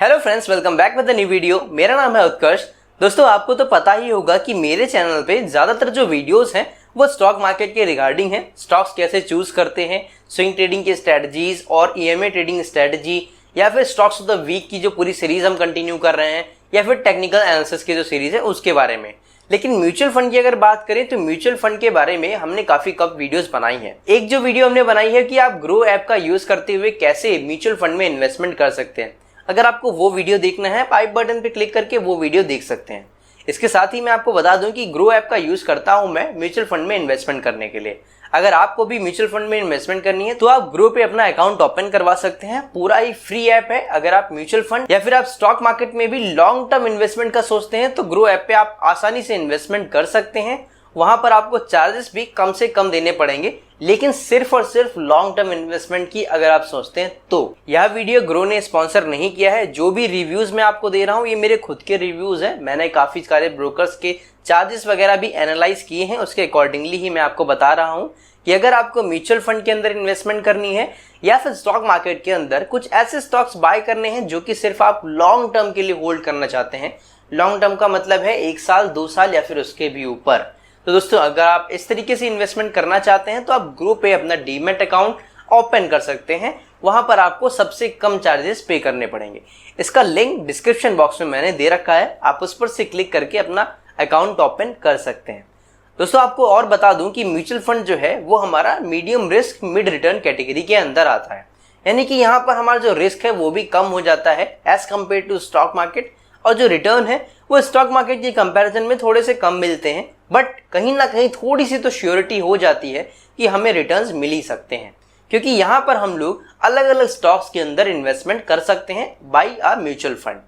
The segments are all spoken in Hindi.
Hello friends, welcome back with the new video. मेरा नाम है उत्कर्ष। दोस्तों, आपको तो पता ही होगा कि मेरे चैनल पे ज़्यादातर जो वीडियोस हैं वो स्टॉक मार्केट के रिगार्डिंग है। स्टॉक्स कैसे चूज करते हैं, स्विंग ट्रेडिंग की स्ट्रेटजीज और ईएमए ट्रेडिंग स्ट्रेटजी, या फिर स्टॉक्स ऑफ द वीक की जो पूरी सीरीज हम कंटिन्यू कर रहे हैं, या फिर टेक्निकल एनालिसिस की जो सीरीज है उसके बारे में। लेकिन म्यूचुअल फंड की अगर बात करें तो म्यूचुअल फंड के बारे में हमने काफी कम वीडियोस बनाई हैं। एक जो वीडियो हमने बनाई है कि आप ग्रो ऐप का यूज करते हुए कैसे म्यूचुअल फंड में इन्वेस्टमेंट कर सकते हैं। अगर आपको वो वीडियो देखना है, आई बटन पे क्लिक करके वो वीडियो देख सकते हैं। इसके साथ ही मैं आपको बता दूं कि ग्रो ऐप का यूज करता हूं मैं म्यूचुअल फंड में इन्वेस्टमेंट करने के लिए। अगर आपको भी म्यूचुअल फंड में इन्वेस्टमेंट करनी है तो आप ग्रो पे अपना अकाउंट ओपन करवा सकते हैं। पूरा ही फ्री ऐप है। अगर आप म्यूचुअल फंड या फिर आप स्टॉक मार्केट में भी लॉन्ग टर्म इन्वेस्टमेंट का सोचते हैं तो ग्रो ऐप पे आप आसानी से इन्वेस्टमेंट कर सकते हैं। वहां पर आपको चार्जेस भी कम से कम देने पड़ेंगे, लेकिन सिर्फ और सिर्फ लॉन्ग टर्म इन्वेस्टमेंट की अगर आप सोचते हैं तो। यह वीडियो ग्रो ने स्पॉन्सर नहीं किया है। जो भी रिव्यूज मैं आपको दे रहा हूं ये मेरे खुद के रिव्यूज हैं। मैंने काफी सारे ब्रोकर्स के चार्जेस वगैरह भी एनालाइज किए हैं, उसके अकॉर्डिंगली ही मैं आपको बता रहा हूं कि अगर आपको म्यूचुअल फंड के अंदर इन्वेस्टमेंट करनी है या फिर स्टॉक मार्केट के अंदर कुछ ऐसे स्टॉक्स बाय करने हैं जो कि सिर्फ आप लॉन्ग टर्म के लिए होल्ड करना चाहते हैं। लॉन्ग टर्म का मतलब है 1 साल 2 साल या फिर उसके भी ऊपर। तो दोस्तों, अगर आप इस तरीके से इन्वेस्टमेंट करना चाहते हैं तो आप ग्रो पे अपना डीमैट अकाउंट ओपन कर सकते हैं। वहां पर आपको सबसे कम चार्जेस पे करने पड़ेंगे। इसका लिंक डिस्क्रिप्शन बॉक्स में मैंने दे रखा है, आप उस पर से क्लिक करके अपना अकाउंट ओपन कर सकते हैं। दोस्तों, आपको और बता दूं कि म्यूचुअल फंड जो है वो हमारा medium risk mid return category के अंदर आता है। यानी कि यहाँ पर हमारा जो रिस्क है वो भी कम हो जाता है as compare to stock market, और जो रिटर्न है वो स्टॉक मार्केट के कंपैरिजन में थोड़े से कम मिलते हैं। बट कहीं ना कहीं थोड़ी सी तो श्योरिटी हो जाती है कि हमें रिटर्न्स मिल ही सकते हैं, क्योंकि यहाँ पर हम लोग अलग अलग स्टॉक्स के अंदर इन्वेस्टमेंट कर सकते हैं by a mutual fund.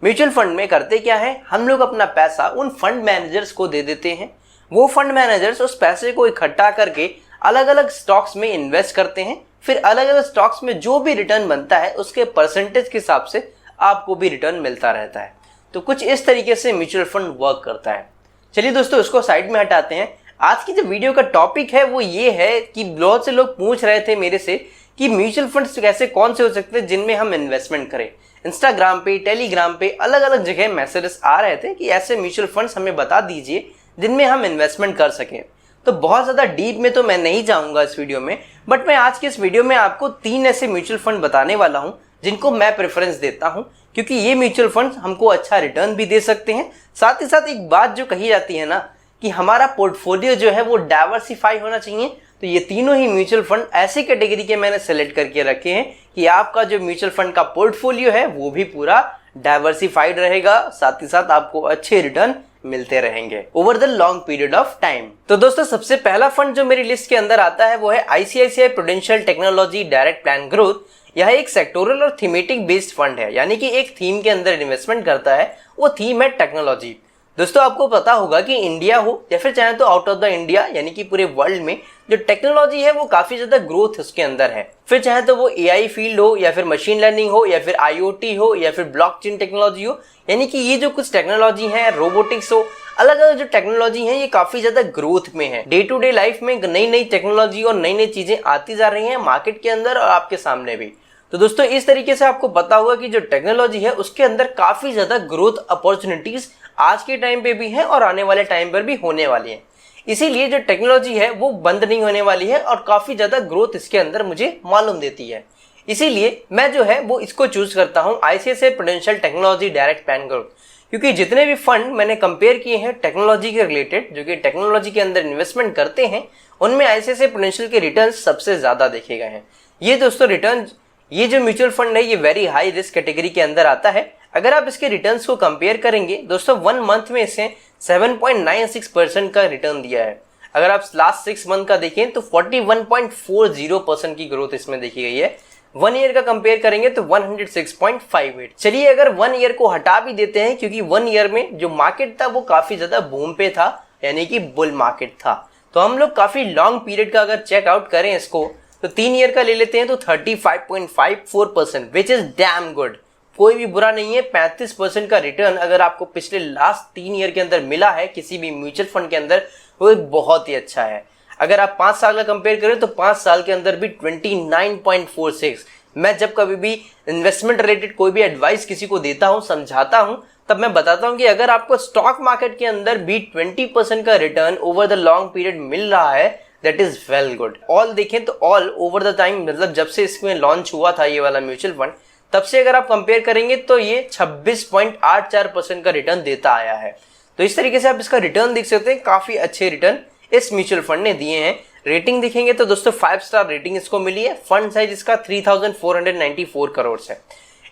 Mutual fund में करते क्या है, हम लोग अपना पैसा उन फंड मैनेजर्स को दे देते हैं। वो फंड मैनेजर्स उस पैसे को इकट्ठा करके अलग अलग स्टॉक्स में इन्वेस्ट करते हैं। फिर अलग अलग स्टॉक्स में जो भी रिटर्न बनता है उसके परसेंटेज के हिसाब से आपको भी रिटर्न मिलता रहता है। तो कुछ इस तरीके से म्यूचुअल फंड वर्क करता है। चलिए दोस्तों, इसको साइड में हटाते हैं। आज की जो वीडियो का टॉपिक है वो ये है कि बहुत से लोग पूछ रहे थे मेरे से कि म्यूचुअल फंड्स कैसे कौन से हो सकते हैं जिनमें हम इन्वेस्टमेंट करें। इंस्टाग्राम पे, टेलीग्राम पे अलग अलग जगह मैसेजेस आ रहे थे कि ऐसे म्यूचुअल फंड्स हमें बता दीजिए जिनमें हम इन्वेस्टमेंट कर सकें। तो बहुत ज़्यादा डीप में तो मैं नहीं जाऊँगा इस वीडियो में, बट मैं आज के इस वीडियो में आपको 3 ऐसे म्यूचुअल फंड बताने वाला हूँ जिनको मैं प्रेफरेंस देता हूँ, क्योंकि ये म्यूचुअल फंड्स हमको अच्छा रिटर्न भी दे सकते हैं। साथ ही साथ एक बात जो कही जाती है ना कि हमारा पोर्टफोलियो जो है वो डाइवर्सिफाई होना चाहिए, तो ये तीनों ही म्यूचुअल फंड ऐसी कैटेगरी के मैंने सेलेक्ट करके रखे हैं कि आपका जो म्यूचुअल फंड का पोर्टफोलियो है वो भी पूरा डाइवर्सिफाइड रहेगा, साथ ही साथ आपको अच्छे रिटर्न मिलते रहेंगे over the long period of time. तो दोस्तों, सबसे पहला फंड जो मेरी लिस्ट के अंदर आता है वो है ICICI prudential technology direct plan growth. यह एक सेक्टोरल और थीमेटिक बेस्ड फंड है, यानी कि एक थीम के अंदर इन्वेस्टमेंट करता है। वो थीम है टेक्नोलॉजी। दोस्तों, आपको पता होगा कि इंडिया हो या फिर चाहे तो आउट ऑफ द इंडिया, यानी कि पूरे वर्ल्ड में जो टेक्नोलॉजी है वो काफी ज्यादा ग्रोथ उसके अंदर है। फिर चाहे तो वो एआई फील्ड हो या फिर मशीन लर्निंग हो या फिर आईओटी हो या फिर ब्लॉकचेन टेक्नोलॉजी हो, यानी कि ये जो कुछ टेक्नोलॉजी है, रोबोटिक्स हो, अलग अलग जो टेक्नोलॉजी है ये काफी ज्यादा ग्रोथ में है। डे टू डे लाइफ में नई नई टेक्नोलॉजी और नई नई चीजें आती जा रही हैं मार्केट के अंदर और आपके सामने भी। तो दोस्तों, इस तरीके से आपको पता होगा कि जो टेक्नोलॉजी है उसके अंदर काफी ज्यादा ग्रोथ अपॉर्चुनिटीज आज के टाइम पे भी है और आने वाले टाइम पर भी होने वाली है। इसीलिए जो टेक्नोलॉजी है वो बंद नहीं होने वाली है और काफी ज्यादा ग्रोथ इसके अंदर मुझे मालूम देती है। इसीलिए मैं जो है वो इसको चूज करता हूँ, ICICI prudential technology direct plan growth. क्योंकि जितने भी फंड मैंने कंपेयर किए हैं टेक्नोलॉजी के रिलेटेड, जो कि टेक्नोलॉजी के अंदर इन्वेस्टमेंट करते हैं, उनमें आईसीआईसीआई प्रूडेंशियल के रिटर्न सबसे ज्यादा देखे गए हैं। ये दोस्तों रिटर्न, ये जो म्यूचुअल फंड है ये वेरी हाई रिस्क कैटेगरी के अंदर आता है। अगर आप इसके रिटर्न्स को कंपेयर करेंगे दोस्तों, 1 मंथ में इसे 7.96% का रिटर्न दिया है। अगर आप लास्ट 6 मंथ का देखें तो 41.40% की ग्रोथ इसमें देखी गई है। 1 ईयर का कंपेयर करेंगे तो 106.58। चलिए, अगर 1 ईयर को हटा भी देते हैं, क्योंकि 1 ईयर में जो मार्केट था वो काफी ज्यादा बूम पे था, यानी कि बुल मार्केट था। तो हम लोग काफी लॉन्ग पीरियड का अगर चेकआउट करें इसको तो 3 ईयर का ले लेते हैं तो 35.54%, विच इज डैम गुड। कोई भी बुरा नहीं है। 35% का रिटर्न अगर आपको पिछले लास्ट 3 ईयर के अंदर मिला है किसी भी म्यूचुअल फंड के अंदर, वो बहुत ही अच्छा है। अगर आप 5 साल का कंपेयर करें तो 5 साल के अंदर भी 29.46, मैं जब कभी भी इन्वेस्टमेंट रिलेटेड कोई भी एडवाइस किसी को देता हूँ, समझाता हूँ, तब मैं बताता हूँ कि अगर आपको स्टॉक मार्केट के अंदर भी 20% का return over the long period मिल रहा है, that is well good. All देखें तो ऑल ओवर द टाइम, मतलब जब से इसमें लॉन्च हुआ था ये वाला म्यूचुअल फंड, तब से अगर आप कंपेयर करेंगे तो ये 26.84% का रिटर्न देता आया है। तो इस तरीके से आप इसका रिटर्न देख सकते हैं, काफी अच्छे रिटर्न इस म्यूचुअल फंड ने दिए हैं। रेटिंग दिखेंगे तो दोस्तों 5 स्टार रेटिंग इसको मिली है। फंड साइज इसका 3494 करोड़ है।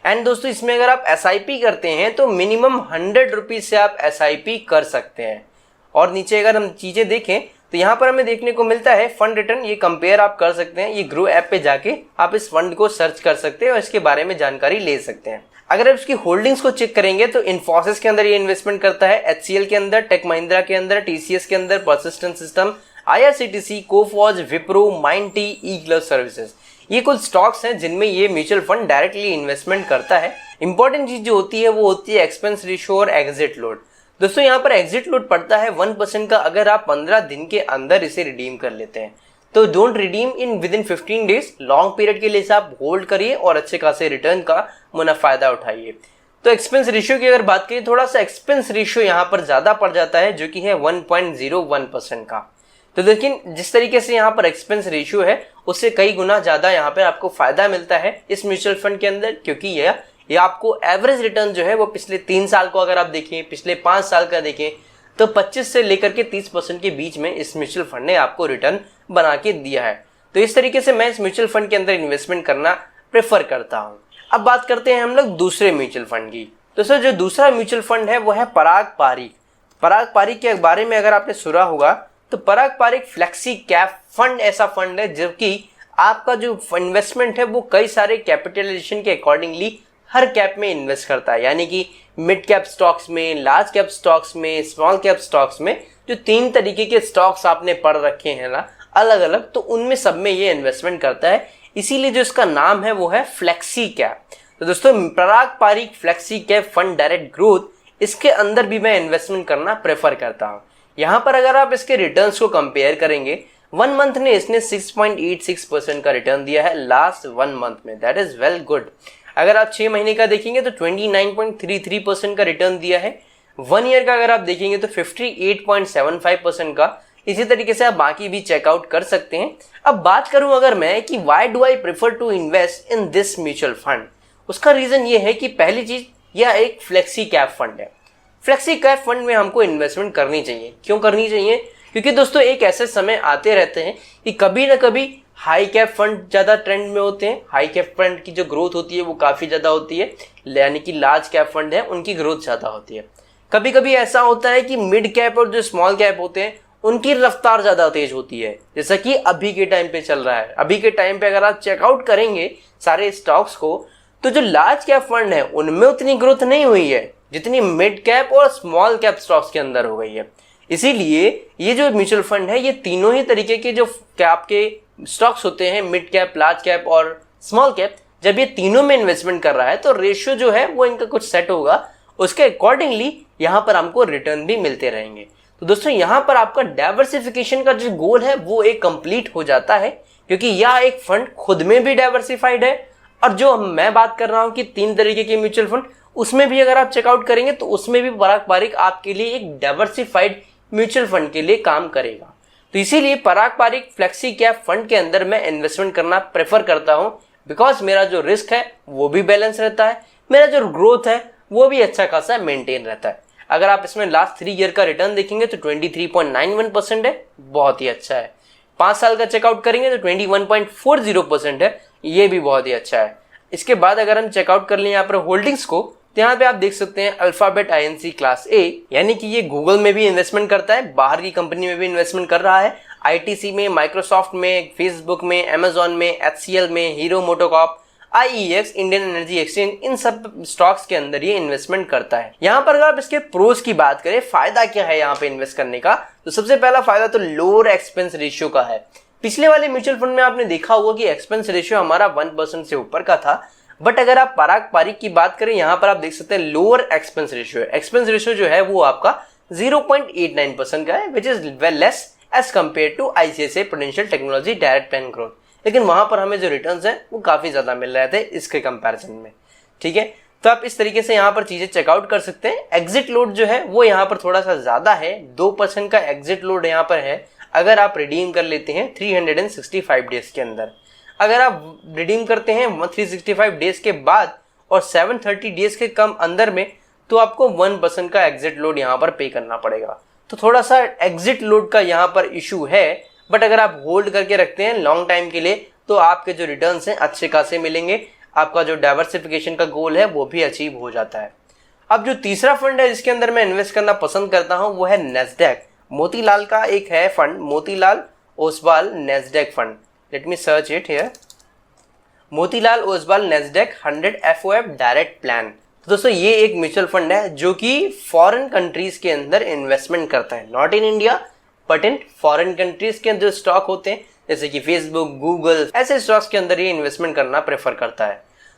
एंड दोस्तों इसमें अगर आप SIP करते हैं तो मिनिमम 100 रुपीज से आप SIP कर सकते हैं। और नीचे अगर हम चीजें देखें तो यहाँ पर हमें देखने को मिलता है फंड रिटर्न, ये कंपेयर आप कर सकते हैं। ये ग्रो ऐप पे जाके आप इस फंड को सर्च कर सकते हैं और इसके बारे में जानकारी ले सकते हैं। अगर आप इसकी होल्डिंग्स को चेक करेंगे तो इन्फोसिस के अंदर ये इन्वेस्टमेंट करता है, HCL के अंदर, टेक महिंद्रा के अंदर, TCS के अंदर, persistent system, IRCTC, Coforge, Wipro, Mindtree, ई-ग्लव सर्विसेज, ये कुछ स्टॉक्स हैं जिनमें ये म्यूचुअल फंड डायरेक्टली इन्वेस्टमेंट करता है। इंपॉर्टेंट चीज जो होती है वो होती है एक्सपेंस रेशियो और एग्जिट लोड। दोस्तों यहाँ पर एग्जिट लोड पड़ता है 1% का अगर आप 15 दिन के अंदर इसे रिडीम कर लेते हैं। तो don't redeem in with in 15 days, long period के लिए आप होल्ड करिए और अच्छे खासे रिटर्न का मुनाफायदा उठाइए। तो एक्सपेंस रेशियो की अगर बात करें, थोड़ा सा एक्सपेंस रेशियो यहाँ पर ज्यादा पड़ जाता है, जो कि है 1.01% का। तो लेकिन जिस तरीके से यहाँ पर एक्सपेंस रेशियो है उससे कई गुना ज्यादा यहाँ पे आपको फायदा मिलता है इस म्यूचुअल फंड के अंदर, क्योंकि ये आपको एवरेज रिटर्न जो है वो पिछले 3 साल को अगर आप देखें, पिछले 5 साल का देखें, तो 25 से लेकर के 30% के बीच में इस म्यूचुअल फंड ने आपको रिटर्न बना के दिया है। तो इस तरीके से मैं इस म्यूचुअल फंड के अंदर इन्वेस्टमेंट करना प्रेफर करता हूँ। अब बात करते हैं हम लोग दूसरे म्यूचुअल फंड की। तो सर जो दूसरा म्यूचुअल फंड है वो है पराग पारिक। पराग पारिक के बारे में अगर आपने सुना होगा तो पराग पारिक फ्लेक्सी कैप फंड ऐसा फंड है जबकि आपका जो इन्वेस्टमेंट है वो कई सारे कैपिटलाइजेशन के अकॉर्डिंगली हर कैप में इन्वेस्ट करता है, यानी कि मिड कैप स्टॉक्स में, लार्ज कैप स्टॉक्स में, स्मॉल कैप स्टॉक्स में, जो 3 तरीके के स्टॉक्स आपने पढ़ रखे हैं ना अलग अलग, तो उनमें सब में ये इन्वेस्टमेंट करता है। इसीलिए जो इसका नाम है वो है फ्लेक्सी कैप। तो दोस्तों Parag Parikh flexi cap fund direct growth, इसके अंदर भी मैं इन्वेस्टमेंट करना प्रेफर करता हूँ। यहाँ पर अगर आप इसके रिटर्न्स को कंपेयर करेंगे, 1 मंथ ने इसने 6.86% का रिटर्न दिया है लास्ट 1 मंथ में, दैट इज वेल गुड। अगर आप 6 महीने का देखेंगे तो 29.33% का रिटर्न दिया है। 1 ईयर का अगर आप देखेंगे तो 58.75% का। इसी तरीके से आप बाकी भी चेकआउट कर सकते हैं। अब बात करूं अगर मैं कि why do I prefer to invest in this mutual fund, उसका रीजन ये है कि पहली चीज यह एक फ्लेक्सी कैप फंड है। फ्लेक्सी कैप फंड में हमको इन्वेस्टमेंट करनी चाहिए। क्यों करनी चाहिए? क्योंकि दोस्तों एक ऐसे समय आते रहते हैं कि कभी ना कभी हाई कैप फंड ज्यादा ट्रेंड में होते हैं। हाई कैप फंड की जो ग्रोथ होती है वो काफी ज्यादा होती है, यानी कि लार्ज कैप फंड है उनकी ग्रोथ ज्यादा होती है। कभी कभी ऐसा होता है कि मिड कैप और जो स्मॉल कैप होते हैं उनकी रफ्तार ज्यादा तेज होती है, जैसा कि अभी के टाइम पे चल रहा है। अभी के टाइम पे अगर आप चेकआउट करेंगे सारे स्टॉक्स को, तो जो लार्ज कैप फंड है उनमें उतनी ग्रोथ नहीं हुई है जितनी मिड कैप और स्मॉल कैप स्टॉक्स के अंदर हो गई है। इसीलिए ये जो म्यूचुअल फंड है ये तीनों ही तरीके के जो कैप के स्टॉक्स होते हैं, मिड कैप, लार्ज कैप और स्मॉल कैप, जब ये तीनों में इन्वेस्टमेंट कर रहा है तो रेशियो जो है वो इनका कुछ सेट होगा, उसके अकॉर्डिंगली यहाँ पर हमको रिटर्न भी मिलते रहेंगे। तो दोस्तों यहाँ पर आपका डाइवर्सिफिकेशन का जो गोल है वो एक कंप्लीट हो जाता है, क्योंकि यह एक फंड खुद में भी डाइवर्सिफाइड है और जो मैं बात कर रहा हूँ कि 3 तरीके के म्यूचुअल फंड, उसमें भी अगर आप चेकआउट करेंगे तो उसमें भी पराग पारिक आपके लिए एक डाइवर्सिफाइड म्यूचुअल फंड के लिए काम करेगा। तो इसीलिए पराग पारिक फ्लेक्सी कैप फंड के अंदर मैं इन्वेस्टमेंट करना प्रेफर करता हूं, बिकॉज मेरा जो रिस्क है वो भी बैलेंस रहता है, मेरा जो ग्रोथ है वो भी अच्छा खासा मेंटेन रहता है। अगर आप इसमें लास्ट 3 ईयर का रिटर्न देखेंगे तो 23.91% है, बहुत ही अच्छा है। 5 साल का चेकआउट करेंगे तो 21.40% है, ये भी बहुत ही अच्छा है। इसके बाद अगर हम चेकआउट कर लें यहाँ पर होल्डिंग्स को, तो यहाँ पे आप देख सकते हैं अल्फाबेट INC क्लास A, यानी कि ये गूगल में भी इन्वेस्टमेंट करता है, बाहर की कंपनी में भी इन्वेस्टमेंट कर रहा है, ITC में, माइक्रोसॉफ्ट में, फेसबुक में, अमेजॉन में, HCL में, Hero MotoCorp, IEX, Indian energy exchange, इन सब स्टॉक्स के अंदर ये इन्वेस्टमेंट करता है। यहाँ पर अगर आप इसके प्रोज की बात करें, फायदा क्या है यहाँ पे इन्वेस्ट करने का, तो सबसे पहला फायदा तो लोअर एक्सपेंस रेशियो का है। पिछले वाले म्यूचुअल फंड में आपने देखा होगा कि एक्सपेंस रेशियो हमारा 1% से ऊपर का था, बट अगर आप पराग पारिक की बात करें, यहाँ पर आप देख सकते हैं लोअर एक्सपेंस रेशियो है। एक्सपेंस रेशियो जो है वो आपका 0.89% का है, which is well less as compare to ICICI prudential technology direct plan growth. लेकिन वहां पर हमें जो रिटर्न्स हैं वो काफी ज्यादा मिल रहे थे इसके कंपैरिजन में। ठीक है, तो आप इस तरीके से यहाँ पर चीजें चेकआउट कर सकते हैं। एग्जिट लोड जो है वो यहाँ पर थोड़ा सा ज्यादा है, 2% का एग्जिट लोड यहाँ पर है अगर आप रिडीम कर लेते हैं 365 डेज के अंदर। अगर आप रिडीम करते हैं 365 डेज के बाद और 730 डेज के कम अंदर में, तो आपको 1% का एग्जिट लोड यहाँ पर पे करना पड़ेगा। तो थोड़ा सा एग्जिट लोड का यहाँ पर इशू है, बट अगर आप होल्ड करके रखते हैं लॉन्ग टाइम के लिए तो आपके जो रिटर्न्स हैं अच्छे खासे मिलेंगे। आपका जो डाइवर्सिफिकेशन का गोल है वो भी अचीव हो जाता है। अब जो तीसरा फंड है जिसके अंदर मैं इन्वेस्ट करना पसंद करता हूं वो है नेस्डैक। मोतीलाल का एक है fund, Motilal Oswal Nasdaq fund. Let me search it here. Motilal Oswal Nasdaq 100 FOF direct plan. तो दोस्तों ये एक म्यूचुअल फंड है जो कि फॉरेन कंट्रीज के अंदर इन्वेस्टमेंट करता है, not in India but in foreign countries के अंदर स्टॉक होते हैं जैसे कि फेसबुक, गूगल, ऐसे स्टॉक्स के अंदर ये इन्वेस्टमेंट करना प्रेफर करता है।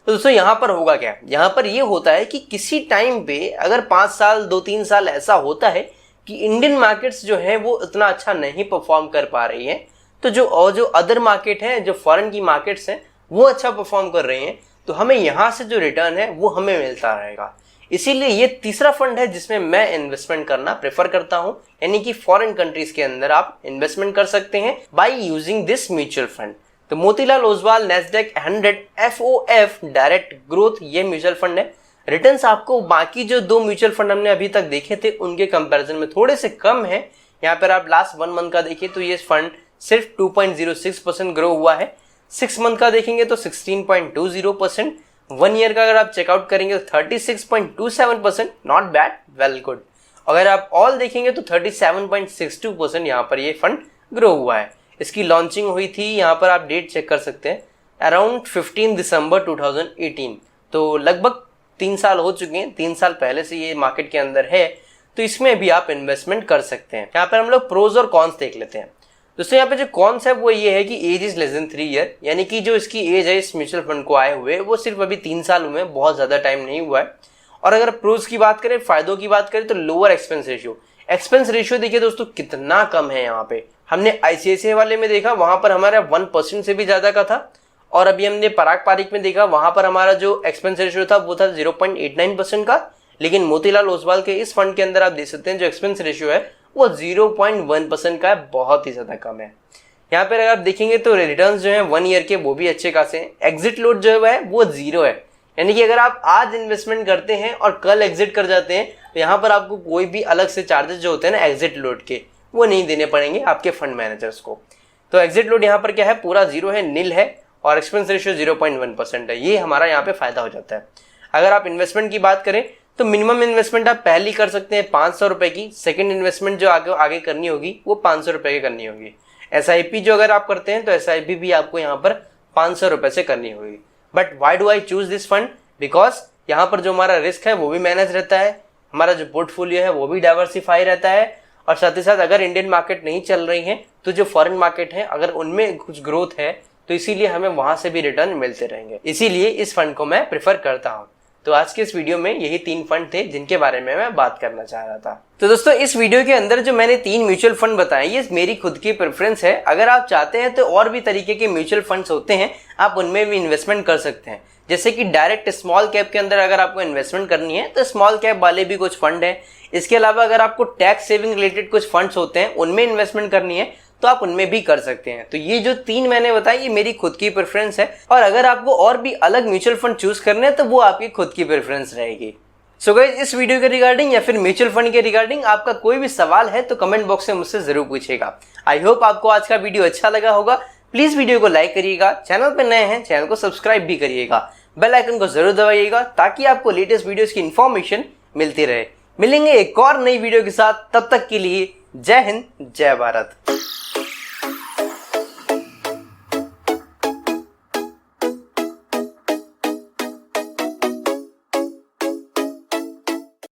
तो दोस्तों यहाँ पर होगा क्या, यहाँ पर ये होता है कि किसी टाइम पे अगर 5 साल 2-3 साल ऐसा होता है कि इंडियन मार्केट्स जो है वो इतना अच्छा नहीं परफॉर्म कर पा रही है, तो जो अदर मार्केट है, जो फॉरेन की मार्केट्स हैं वो अच्छा परफॉर्म कर रही हैं, तो हमें यहाँ से जो रिटर्न है वो हमें मिलता रहेगा। इसीलिए ये तीसरा फंड है जिसमें मैं इन्वेस्टमेंट करना प्रेफर करता हूं, यानी कि फॉरेन कंट्रीज के अंदर आप इन्वेस्टमेंट कर सकते हैं by using this mutual fund. तो Motilal Oswal Nasdaq 100 FOF direct growth ये म्यूचुअल फंड है। रिटर्न्स आपको बाकी जो 2 म्यूचुअल फंड हमने अभी तक देखे थे उनके कंपैरिजन में थोड़े से कम है। यहाँ पर आप लास्ट 1 मंथ का देखिए तो ये फंड सिर्फ 2.06% ग्रो हुआ है। 6 मंथ का देखेंगे तो 16.20%। 1 ईयर का अगर आप चेकआउट करेंगे तो 36.27%, नॉट बैड, वेल गुड। अगर आप ऑल देखेंगे तो 37.62% यहाँ पर ये फंड ग्रो हुआ है। इसकी लॉन्चिंग हुई थी, यहाँ पर आप डेट चेक कर सकते हैं, अराउंड 15 दिसंबर 2018। तो लगभग 3 साल हो चुके हैं, 3 साल पहले से ये मार्केट के अंदर है, तो इसमें भी आप इन्वेस्टमेंट कर सकते हैं। यहाँ पर हम लोग प्रोज और कॉन्स देख लेते हैं। दोस्तों यहाँ पे जो कॉन्स है वो ये है कि age is less than 3 year, यानी कि जो इसकी एज है इस म्यूचुअल फंड को आए हुए वो सिर्फ अभी 3 साल हुए हैं, बहुत ज्यादा टाइम नहीं हुआ है। और अगर प्रोज की बात करें, फायदों की बात करें, तो लोअर एक्सपेंस रेशियो देखिए दोस्तों कितना कम है। यहाँ पे हमने ICICI वाले में देखा, वहां पर हमारा 1% से भी ज्यादा का था, और अभी हमने पराग पारिक में देखा, वहां पर हमारा जो एक्सपेंस रेशियो था वो था 0.89% का। लेकिन मोतीलाल ओसवाल के इस फंड के अंदर आप देख सकते हैं जो एक्सपेंस रेशियो है वो 0.1% का है, बहुत ही ज्यादा कम है। यहाँ पर अगर आप देखेंगे तो रिटर्न्स जो है 1 ईयर के वो भी अच्छे खासे हैं। एग्जिट लोड जो है वो 0 है, यानी कि अगर आप आज इन्वेस्टमेंट करते हैं और कल एग्जिट कर जाते हैं तो यहाँ पर आपको कोई भी अलग से चार्जेस जो होते हैं ना एग्जिट लोड के, वो नहीं देने पड़ेंगे आपके फंड मैनेजर्स को। तो एग्जिट लोड यहाँ पर क्या है, पूरा 0 है, नील है, और एक्सपेंस रेशियो 0.1% है। ये हमारा यहाँ पे फायदा हो जाता है। अगर आप इन्वेस्टमेंट की बात करें तो मिनिमम इन्वेस्टमेंट आप पहली कर सकते हैं 500 रुपए की। सेकंड इन्वेस्टमेंट जो आगे करनी होगी वो 500 रुपए की करनी होगी। SIP जो अगर आप करते हैं तो SIP भी आपको यहाँ पर 500 रुपए से करनी होगी। But why do I choose this fund, because यहाँ पर जो हमारा रिस्क है वो भी मैनेज रहता है, हमारा जो पोर्टफोलियो है वो भी डाइवर्सिफाई रहता है, और साथ ही साथ अगर इंडियन मार्केट नहीं चल रही है तो जो फॉरेन मार्केट है अगर उनमें कुछ ग्रोथ है तो इसीलिए हमें वहां से भी रिटर्न मिलते रहेंगे। इसीलिए इस फंड को मैं प्रेफर करता हूँ। तो आज के इस वीडियो में यही 3 फंड थे जिनके बारे में मैं बात करना चाह रहा था। तो दोस्तों इस वीडियो के अंदर जो मैंने 3 म्यूचुअल फंड बताए ये मेरी खुद की प्रेफरेंस है। अगर आप चाहते हैं तो और भी तरीके के म्यूचुअल फंड्स होते हैं, आप उनमें भी इन्वेस्टमेंट कर सकते हैं। जैसे कि डायरेक्ट स्मॉल कैप के अंदर अगर आपको इन्वेस्टमेंट करनी है तो स्मॉल कैप वाले भी कुछ फंड है। इसके अलावा अगर आपको टैक्स सेविंग रिलेटेड कुछ फंड्स होते हैं उनमें इन्वेस्टमेंट करनी है तो आप उनमें भी कर सकते हैं। तो ये जो 3 मैंने बताई ये मेरी खुद की प्रेफरेंस है, और अगर आपको और भी अलग म्यूचुअल फंड चूज करने हैं तो वो आपकी खुद की प्रेफरेंस रहेगी। सो गाइस इस वीडियो के रिगार्डिंग या फिर म्यूचुअल फंड के रिगार्डिंग आपका कोई भी सवाल है तो कमेंट बॉक्स में मुझसे जरूर पूछिएगा। आई होप आपको आज का वीडियो अच्छा लगा होगा। प्लीज वीडियो को लाइक करिएगा, चैनल पर नए हैं चैनल को सब्सक्राइब भी करिएगा, बेल आइकन को जरूर दबाइएगा ताकि आपको लेटेस्ट वीडियोस की इंफॉर्मेशन मिलती रहे। मिलेंगे एक और नई वीडियो के साथ, तब तक के लिए जय हिंद जय भारत।